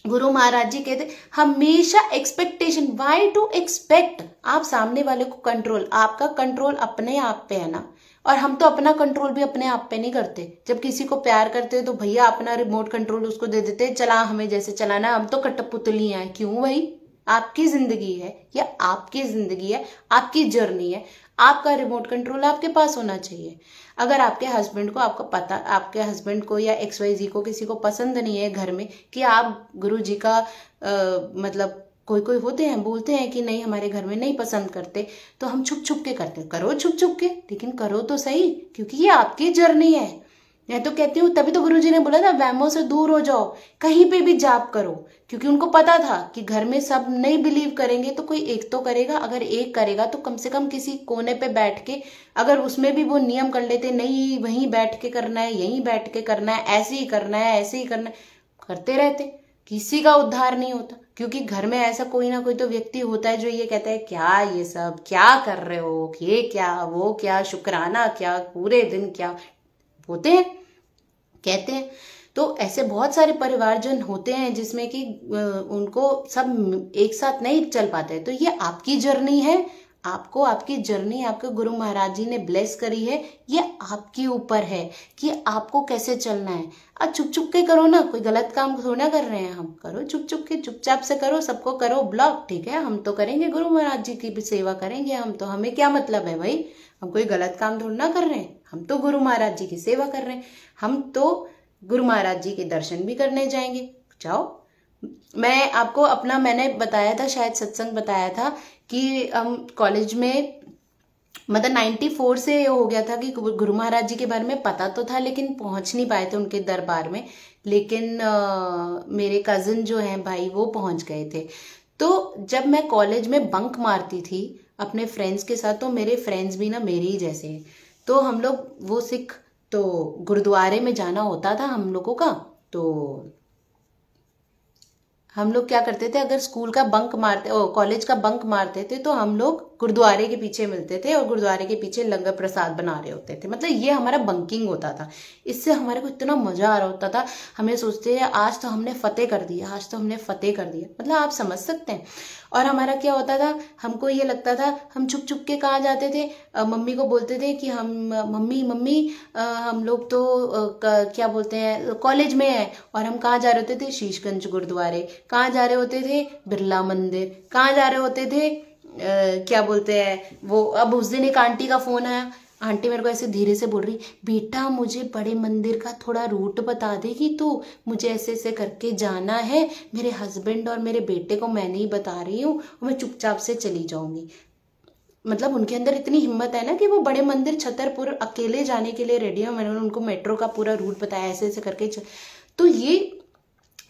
गुरु महाराज जी कहते हमेशा एक्सपेक्टेशन, व्हाई टू एक्सपेक्ट? आप सामने वाले को कंट्रोल, आपका कंट्रोल अपने आप पे है ना। और हम तो अपना कंट्रोल भी अपने आप पे नहीं करते। जब किसी को प्यार करते हैं तो भैया अपना रिमोट कंट्रोल उसको दे देते हैं, चला हमें जैसे चलाना, हम तो कठपुतलियां हैं। क्यों भाई? आपकी जिंदगी है, या आपकी जिंदगी है, आपकी जर्नी है, आपका रिमोट कंट्रोल आपके पास होना चाहिए। अगर आपके हस्बैंड को, आपको पता, आपके हस्बैंड को या XYZ को किसी को पसंद नहीं है घर में कि आप गुरु जी का मतलब कोई होते हैं बोलते हैं कि नहीं हमारे घर में नहीं पसंद करते, तो हम छुप छुप के करते हैं। करो छुप छुप के, लेकिन करो तो सही, क्योंकि ये आपकी जर्नी है। मैं तो कहती हूँ, तभी तो गुरुजी ने बोला था वहमों से दूर हो जाओ, कहीं पे भी जाप करो। क्योंकि उनको पता था कि घर में सब नहीं बिलीव करेंगे तो कोई एक तो करेगा, अगर एक करेगा तो कम से कम किसी कोने पे बैठ के, अगर उसमें भी वो नियम कर लेते नहीं वहीं बैठ के करना है, यहीं बैठ के करना है, ऐसे ही करना है, ऐसे ही करना है, करते रहते, किसी का उद्धार नहीं होता। क्योंकि घर में ऐसा कोई ना कोई तो व्यक्ति होता है जो ये कहता है क्या ये सब क्या कर रहे हो, ये क्या वो क्या, शुक्राना क्या, पूरे दिन क्या होते हैं कहते हैं। तो ऐसे बहुत सारे परिवारजन होते हैं जिसमें कि उनको सब एक साथ नहीं चल पाते। तो ये आपकी जर्नी है, आपको आपकी जर्नी आपके गुरु महाराज जी ने ब्लेस करी है, ये आपके ऊपर है कि आपको कैसे चलना है। अब चुप चुप के करो ना, कोई गलत काम थोड़ा ना कर रहे हैं हम, करो चुप चुप के, चुपचाप से करो, सबको करो ब्लॉक, ठीक है। हम तो करेंगे गुरु महाराज जी की भी सेवा करेंगे, हम तो, हमें क्या मतलब है भाई, हम कोई गलत काम थोड़ा ना कर रहे हैं, हम तो गुरु महाराज जी की सेवा कर रहे हैं, हम तो गुरु महाराज जी के दर्शन भी करने जाएंगे, जाओ। मैं आपको अपना, मैंने बताया था शायद सत्संग बताया था कि हम कॉलेज में, मतलब 94 से ये हो गया था कि गुरु महाराज जी के बारे में पता तो था लेकिन पहुंच नहीं पाए थे उनके दरबार में। लेकिन मेरे कजिन जो हैं भाई वो पहुंच गए थे। तो जब मैं कॉलेज में बंक मारती थी अपने फ्रेंड्स के साथ, तो मेरे फ्रेंड्स भी ना मेरे ही जैसे हैं, तो हम लोग वो सिख, तो गुरुद्वारे में जाना होता था हम लोगों का। तो हम लोग क्या करते थे, अगर स्कूल का बंक मारते, कॉलेज का बंक मारते थे, तो हम लोग गुरुद्वारे के पीछे मिलते थे और गुरुद्वारे के पीछे लंगर प्रसाद बना रहे होते थे। मतलब ये हमारा बंकिंग होता था। इससे हमारे को इतना मजा आ रहा होता था, हमें सोचते हैं आज तो हमने फतेह कर दिया, आज तो हमने फतेह कर दिया, मतलब आप समझ सकते हैं। और हमारा क्या होता था, हमको ये लगता था, हम छुप छुप के कहाँ जाते थे, मम्मी को बोलते थे कि हम मम्मी हम लोग तो क्या बोलते हैं कॉलेज में है, और हम कहाँ जा रहे होते थे, शीशगंज गुरुद्वारे, कहाँ जा रहे होते थे, बिरला मंदिर, कहाँ जा रहे होते थे, क्या बोलते हैं वो। अब उस दिन एक आंटी का फोन आया, आंटी मेरे को ऐसे धीरे से बोल रही, बेटा मुझे बड़े मंदिर का थोड़ा रूट बता देगी तू, मुझे ऐसे ऐसे करके जाना है, मेरे हस्बैंड और मेरे बेटे को मैं नहीं बता रही हूँ, मैं चुपचाप से चली जाऊंगी। मतलब उनके अंदर इतनी हिम्मत है ना कि वो बड़े मंदिर छतरपुर अकेले जाने के लिए रेडी है। मैंने उनको मेट्रो का पूरा रूट बताया, ऐसे ऐसे करके तो ये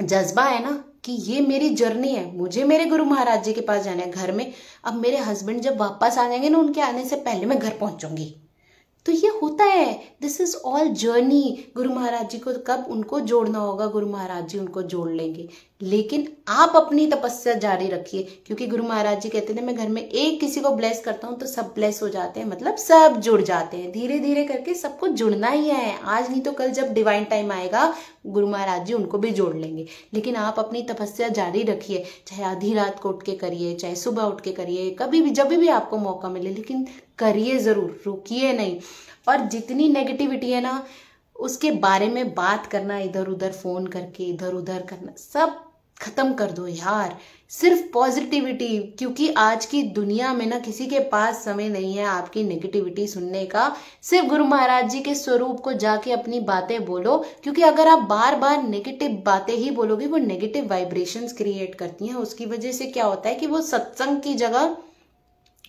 जज्बा है ना कि ये मेरी जर्नी है, मुझे मेरे गुरु महाराज जी के पास जाना है। घर में अब मेरे हस्बैंड जब वापस आ जाएंगे ना, उनके आने से पहले मैं घर पहुंचूंगी, तो ये होता है, this is all journey. Guru Maharaj जी को कब उनको जोड़ना होगा, गुरु महाराज जी उनको जोड़ लेंगे, लेकिन आप अपनी तपस्या जारी रखिए, क्योंकि गुरु महाराज जी कहते थे मैं घर में एक किसी को ब्लेस करता हूं तो सब ब्लेस हो जाते हैं, मतलब सब जुड़ जाते हैं। धीरे धीरे करके सबको जुड़ना ही है, आज नहीं तो कल जब डिवाइन टाइम आएगा गुरु महाराज जी उनको भी जोड़ लेंगे। लेकिन आप अपनी तपस्या जारी रखिए, चाहे आधी रात को उठ के करिए, चाहे सुबह उठ के करिए, कभी भी जब भी आपको मौका मिले, लेकिन करिए जरूर, रुकिए नहीं। और जितनी नेगेटिविटी है ना उसके बारे में बात करना, इधर उधर फोन करके इधर उधर करना, सब खत्म कर दो यार, सिर्फ पॉजिटिविटी। क्योंकि आज की दुनिया में ना किसी के पास समय नहीं है आपकी नेगेटिविटी सुनने का। सिर्फ गुरु महाराज जी के स्वरूप को जाके अपनी बातें बोलो, क्योंकि अगर आप बार बार नेगेटिव बातें ही बोलोगे वो नेगेटिव वाइब्रेशंस क्रिएट करती हैं। उसकी वजह से क्या होता है कि वो सत्संग की जगह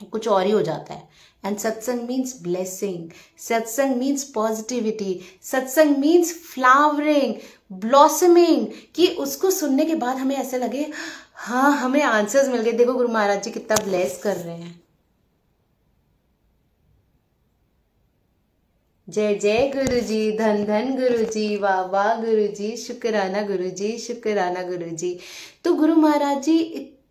कुछ और ही हो जाता है। एंड सत्संग मीन्स ब्लेसिंग, सत्संग मीन्स पॉजिटिविटी, सत्संग मीन्स फ्लावरिंग, ब्लॉसमिंग, कि उसको सुनने के बाद हमें ऐसे लगे हाँ हमें आंसर्स मिल गए। देखो गुरु महाराज जी कितना ब्लेस कर रहे हैं। जय जय गुरु जी, धन धन गुरु जी, वाह वाह गुरु जी, शुक्राना गुरु जी, शुक्राना गुरु जी। तो गुरु महाराज जी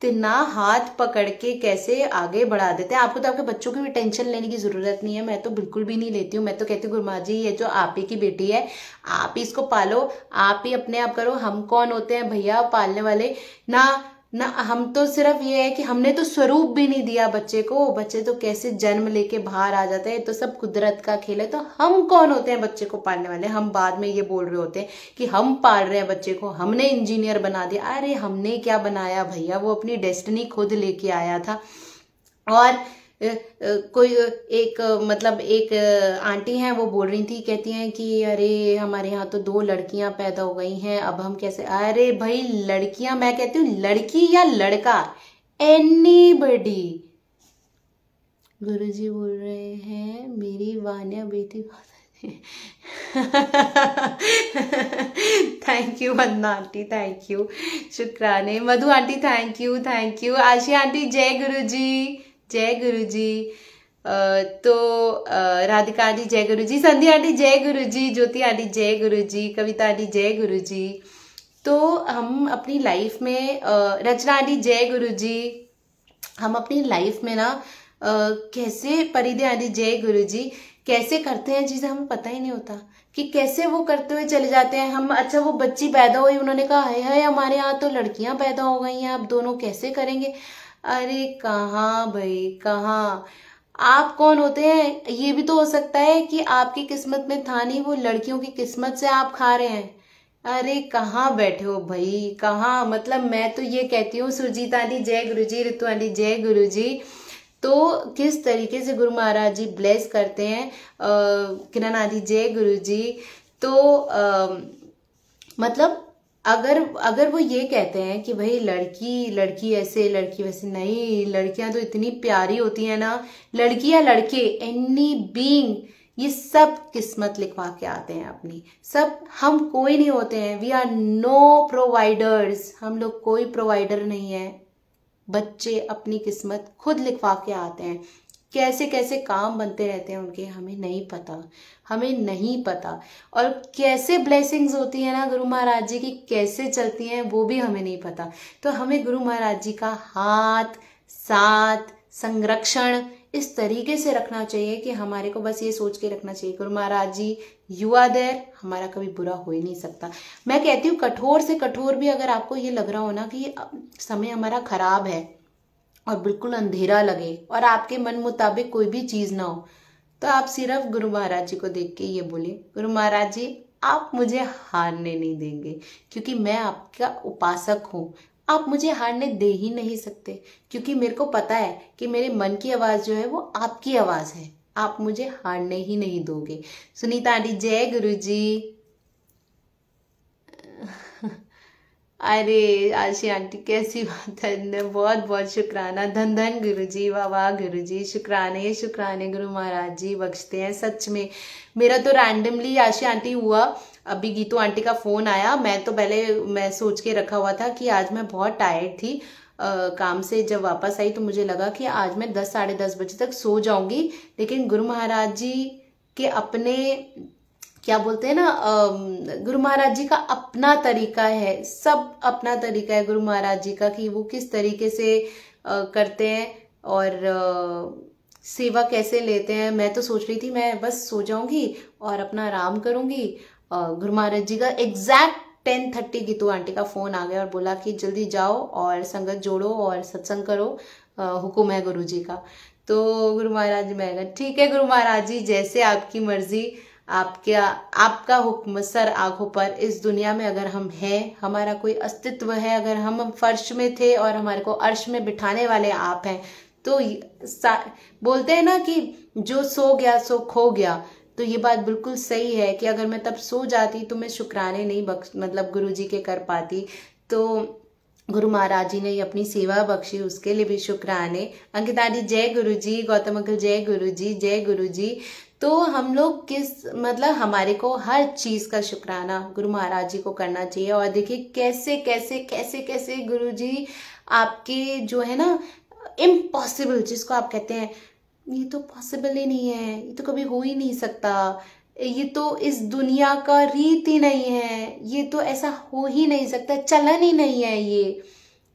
इतना हाथ पकड़ के कैसे आगे बढ़ा देते हैं। आपको तो आपके बच्चों की भी टेंशन लेने की जरूरत नहीं है, मैं तो बिल्कुल भी नहीं लेती हूँ। मैं तो कहती हूँ गुरु महाराज जी ये जो आप ही की बेटी है, आप ही इसको पालो, आप ही अपने आप करो। हम कौन होते हैं भैया पालने वाले ना ना, हम तो सिर्फ ये है कि हमने तो स्वरूप भी नहीं दिया बच्चे को। बच्चे तो कैसे जन्म लेके बाहर आ जाते हैं, तो सब कुदरत का खेल है। तो हम कौन होते हैं बच्चे को पालने वाले। हम बाद में ये बोल रहे होते हैं कि हम पाल रहे हैं बच्चे को, हमने इंजीनियर बना दिया। अरे हमने क्या बनाया भैया, वो अपनी डेस्टिनी खुद लेके आया था। और कोई एक मतलब एक आंटी हैं वो बोल रही थी, कहती हैं कि अरे हमारे यहाँ तो 2 लड़कियां पैदा हो गई हैं, अब हम कैसे। अरे भाई लड़कियां, मैं कहती हूँ लड़की या लड़का, एनीबडी। गुरुजी बोल रहे हैं मेरी वान्या बेटी thank you Vandana aunty, thank you, शुक्राने। Madhu aunty thank you, thank you. Ashi aunty जय गुरु जी, जय गुरु जी। तो राधिका आंटी जय गुरु जी, संध्या आंटी जय गुरु जी, ज्योति आंटी जय गुरु जी, कविता आंटी जय गुरु जी। तो हम अपनी लाइफ में रचना आंटी जय गुरु जी, हम अपनी लाइफ में ना कैसे, परिधि आंटी जय गुरु जी, कैसे करते हैं चीजें हमें पता ही नहीं होता कि कैसे वो करते हुए चले जाते हैं हम। अच्छा वो बच्ची पैदा हुई, उन्होंने कहा है हमारे यहाँ तो लड़कियां पैदा हो गई हैं, अब दोनों कैसे करेंगे। अरे कहाँ भाई कहाँ, आप कौन होते हैं। ये भी तो हो सकता है कि आपकी किस्मत में था नहीं, वो लड़कियों की किस्मत से आप खा रहे हैं। अरे कहाँ बैठे हो भाई, कहाँ। मतलब मैं तो ये कहती हूँ, सुरजीत आंटी जय गुरु जी, ऋतु आंटी जय गुरु जी। तो किस तरीके से गुरु महाराज जी ब्लेस करते हैं। किरण आदि जय गुरु जी। तो मतलब अगर वो ये कहते हैं कि भाई लड़की ऐसे लड़की वैसे, नहीं, लड़कियां तो इतनी प्यारी होती हैं ना, लड़की या लड़के एनी बीइंग, ये सब किस्मत लिखवा के आते हैं अपनी। सब, हम कोई नहीं होते हैं, वी आर नो प्रोवाइडर्स, हम लोग कोई प्रोवाइडर नहीं है। बच्चे अपनी किस्मत खुद लिखवा के आते हैं। कैसे कैसे काम बनते रहते हैं उनके, हमें नहीं पता, हमें नहीं पता। और कैसे ब्लेसिंग्स होती है ना गुरु महाराज जी की, कैसे चलती हैं वो भी हमें नहीं पता। तो हमें गुरु महाराज जी का हाथ, साथ, संरक्षण इस तरीके से रखना चाहिए कि हमारे को बस ये सोच के रखना चाहिए गुरु महाराज जी यू आर देयर, हमारा कभी बुरा हो ही नहीं सकता। मैं कहती हूँ कठोर से कठोर भी अगर आपको ये लग रहा हो ना कि समय हमारा खराब है और बिल्कुल अंधेरा लगे और आपके मन मुताबिक कोई भी चीज ना हो, तो आप सिर्फ गुरु महाराज जी को देख के ये बोलिए, गुरु महाराज जी आप मुझे हारने नहीं देंगे, क्योंकि मैं आपका उपासक हूँ। आप मुझे हारने दे ही नहीं सकते, क्योंकि मेरे को पता है कि मेरे मन की आवाज जो है वो आपकी आवाज है। आप मुझे हारने ही नहीं दोगे। सुनीता आंटी जय गुरु जी। अरे आशी आंटी कैसी बात है, बहुत बहुत शुक्राना, धन धन गुरु जी, वाह वाह गुरु जी, शुक्राने शुक्राने। गुरु महाराज जी बख्शते हैं सच में। मेरा तो रैंडमली आशी आंटी हुआ, अभी गीतू आंटी का फोन आया। मैं सोच के रखा हुआ था कि आज मैं बहुत टायर्ड थी काम से, जब वापस आई तो मुझे लगा कि आज मैं 10 साढ़े 10 बजे तक सो जाऊंगी, लेकिन गुरु महाराज जी के अपने क्या बोलते हैं ना, गुरु महाराज जी का अपना तरीका है, सब अपना तरीका है गुरु महाराज जी का कि वो किस तरीके से करते हैं और सेवा कैसे लेते हैं। मैं तो सोच रही थी मैं बस सो जाऊंगी और अपना आराम करूंगी। गुरु महाराज जी का एग्जैक्ट 10:30 गीतू आंटी का फोन आ गया और बोला कि जल्दी जाओ और संगत जोड़ो और सत्संग करो, हुक्म है गुरु जी का। तो गुरु महाराज जी, मैं ठीक है गुरु महाराज जी, जैसे आपकी मर्जी, आपका हुक्म सर आंखों पर। इस दुनिया में अगर हम हैं, हमारा कोई अस्तित्व है, अगर हम फर्श में थे और हमारे को अर्श में बिठाने वाले आप हैं, तो बोलते हैं ना कि जो सो गया सो खो गया। तो ये बात बिल्कुल सही है कि अगर मैं तब सो जाती तो मैं शुक्राने नहीं मतलब गुरु जी के कर पाती। तो गुरु महाराज जी ने अपनी सेवा बख्शी, उसके लिए भी शुक्राने। अंकिता जी जय गुरु जी, गौतम अंकल जय गुरु जी, जय गुरु जी। तो हम लोग मतलब हमारे को हर चीज का शुक्राना गुरु महाराज जी को करना चाहिए। और देखिए कैसे कैसे कैसे कैसे गुरु जी आपके जो है ना इम्पॉसिबल, जिसको आप कहते हैं ये तो पॉसिबल ही नहीं है, ये तो कभी हो ही नहीं सकता, ये तो इस दुनिया का रीत ही नहीं है, ये तो ऐसा हो ही नहीं सकता, चलन ही नहीं है ये,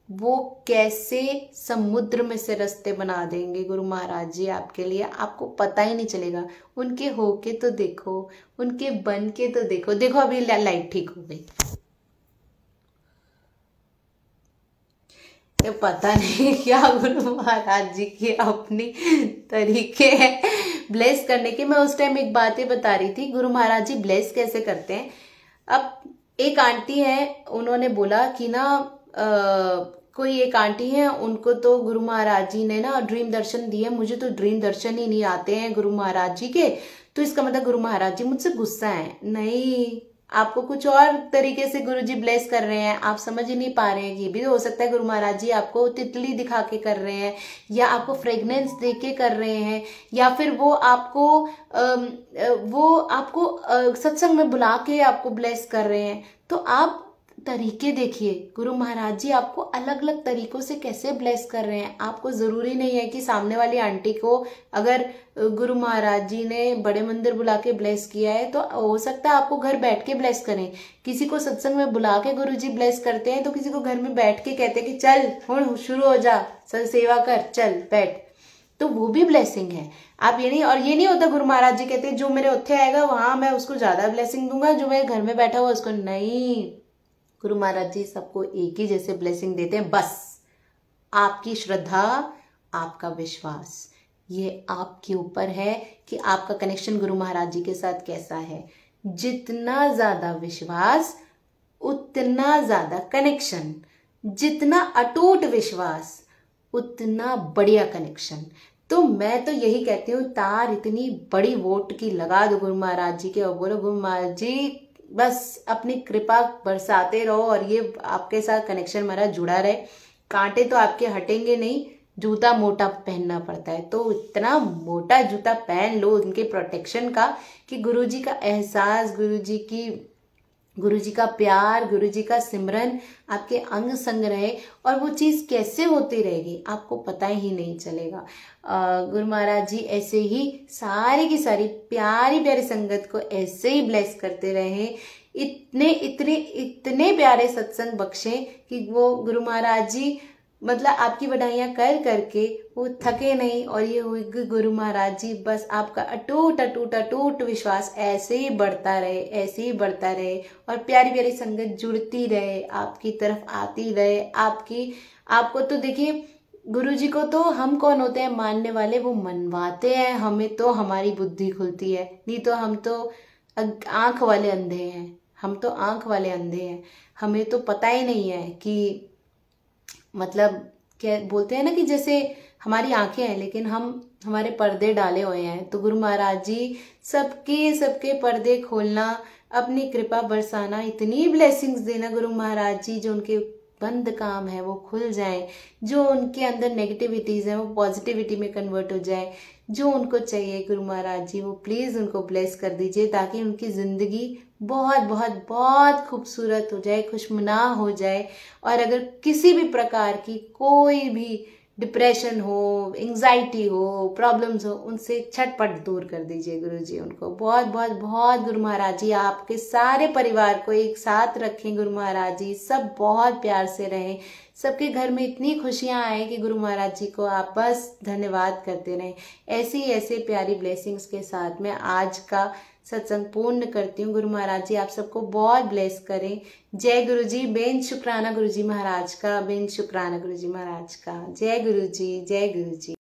वो कैसे समुद्र में से रास्ते बना देंगे गुरु महाराज जी आपके लिए, आपको पता ही नहीं चलेगा। उनके होके तो देखो, उनके बन के तो देखो। देखो अभी लाइट ठीक हो गई। ये पता नहीं क्या गुरु महाराज जी की अपनी तरीके हैं ब्लेस करने के। मैं उस टाइम एक बात बता रही थी, गुरु महाराज जी ब्लेस कैसे करते हैं। अब एक आंटी है, उन्होंने बोला कि ना कोई एक आंटी है, उनको तो गुरु महाराज जी ने ना ड्रीम दर्शन दिए, मुझे तो ड्रीम दर्शन ही नहीं आते हैं गुरु महाराज जी के, तो इसका मतलब गुरु महाराज जी मुझसे गुस्सा है। नहीं, आपको कुछ और तरीके से गुरुजी ब्लेस कर रहे हैं, आप समझ ही नहीं पा रहे हैं। ये भी हो सकता है गुरु महाराज जी आपको तितली दिखा के कर रहे हैं, या आपको फ्रेग्रेंस दे के कर रहे हैं, या फिर वो आपको सत्संग में बुला के आपको ब्लेस कर रहे हैं। तो आप तरीके देखिए, गुरु महाराज जी आपको अलग अलग तरीकों से कैसे ब्लेस कर रहे हैं। आपको जरूरी नहीं है कि सामने वाली आंटी को अगर गुरु महाराज जी ने बड़े मंदिर बुला के ब्लेस किया है तो हो सकता है आपको घर बैठ के ब्लेस करें। किसी को सत्संग में बुला के गुरु जी ब्लेस करते हैं, तो किसी को घर में बैठ के कहते हैं कि चल हुण शुरू हो जा, सेवा कर, चल बैठ, तो वो भी ब्लेसिंग है। आप ये नहीं, और ये नहीं होता गुरु महाराज जी कहते जो मेरे उत्थे आएगा वहां मैं उसको ज्यादा ब्लेसिंग दूंगा, जो मेरे घर में बैठा हुआ उसको नहीं। गुरु महाराज जी सबको एक ही जैसे ब्लेसिंग देते हैं। बस आपकी श्रद्धा, आपका विश्वास, ये आपके ऊपर है कि आपका कनेक्शन गुरु महाराज जी के साथ कैसा है। जितना ज्यादा विश्वास उतना ज्यादा कनेक्शन, जितना अटूट विश्वास उतना बढ़िया कनेक्शन। तो मैं तो यही कहती हूँ, तार इतनी बड़ी वोट की लगा दो गुरु महाराज जी के और बोलो गुरु महाराज जी बस अपनी कृपा बरसाते रहो और ये आपके साथ कनेक्शन हमारा जुड़ा रहे। कांटे तो आपके हटेंगे नहीं, जूता मोटा पहनना पड़ता है, तो इतना मोटा जूता पहन लो उनके प्रोटेक्शन का कि गुरुजी का एहसास, गुरुजी का प्यार, गुरुजी का सिमरन आपके अंग संग रहे। और वो चीज कैसे होती रहेगी आपको पता ही नहीं चलेगा। गुरु महाराज जी ऐसे ही सारी की सारी प्यारी प्यारी संगत को ऐसे ही ब्लेस करते रहे, इतने प्यारे सत्संग बख्शे कि वो गुरु महाराज जी मतलब आपकी बधाइयां कर करके वो थके नहीं। और ये हुई गुरु महाराज जी बस आपका अटूट अटूट अटूट विश्वास ऐसे ही बढ़ता रहे, ऐसे ही बढ़ता रहे, और प्यारी प्यारी संगत जुड़ती रहे, आपकी तरफ आती रहे। आपको तो देखिए गुरु जी को तो हम कौन होते हैं मानने वाले, वो मनवाते हैं हमें, तो हमारी बुद्धि खुलती है। नहीं तो हम तो आंख वाले अंधे हैं, हम तो आंख वाले अंधे हैं। हमें तो पता ही नहीं है कि मतलब क्या बोलते हैं ना कि जैसे हमारी आंखें हैं लेकिन हमारे पर्दे डाले हुए हैं। तो गुरु महाराज जी सबके पर्दे खोलना, अपनी कृपा बरसाना, इतनी ब्लेसिंग्स देना गुरु महाराज जी, जो उनके बंद काम है वो खुल जाए, जो उनके अंदर नेगेटिविटीज है वो पॉजिटिविटी में कन्वर्ट हो जाए। जो उनको चाहिए गुरु महाराज जी वो प्लीज उनको ब्लेस कर दीजिए, ताकि उनकी जिंदगी बहुत बहुत बहुत खूबसूरत हो जाए, खुशमना हो जाए। और अगर किसी भी प्रकार की कोई भी डिप्रेशन हो, एंजाइटी हो, प्रॉब्लम्स हो, उनसे झटपट दूर कर दीजिए गुरुजी उनको। बहुत बहुत बहुत गुरु महाराज जी आपके सारे परिवार को एक साथ रखें। गुरु महाराज जी सब बहुत प्यार से रहें, सबके घर में इतनी खुशियां आए कि गुरु महाराज जी को आप बस धन्यवाद करते रहें। ऐसी ऐसे प्यारी ब्लेसिंग्स के साथ मैं आज का सत्संग पूर्ण करती हूँ। गुरु महाराज जी आप सबको बहुत ब्लेस करें। जय गुरु जी। बेन शुक्राना गुरु जी महाराज का, बेन शुक्राना गुरु जी महाराज का। जय गुरु जी, जय गुरु जी।